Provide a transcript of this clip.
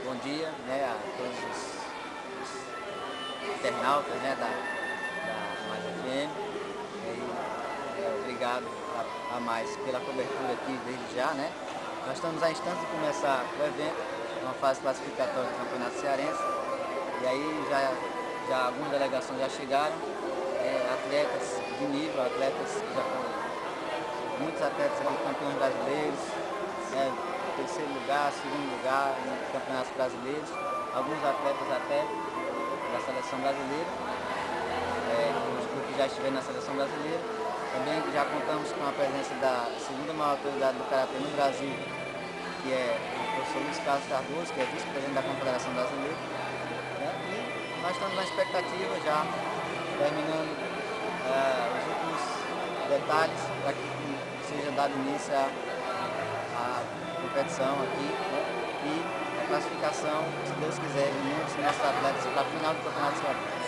bom dia, né, a todos os internautas, né, da Mais FM. Obrigado a Mais pela cobertura aqui desde já, né. Nós estamos a instante de começar o evento, uma fase classificatória do Campeonato Cearense, e aí já algumas delegações já chegaram, atletas de nível, muitos atletas aqui campeões brasileiros, terceiro lugar, segundo lugar em campeonatos brasileiros, alguns atletas até da seleção brasileira, os que já estiveram na seleção brasileira. Também já contamos com a presença da segunda maior autoridade do Karatê no Brasil, que é o professor Luiz Carlos Cardoso, que é vice-presidente da Confederação Brasileira. Né? E nós estamos na expectativa já, terminando os últimos detalhes para que seja dado início à competição aqui, né? E a classificação, se Deus quiser, de muitos nossos atletas para a final do Campeonato Cearense.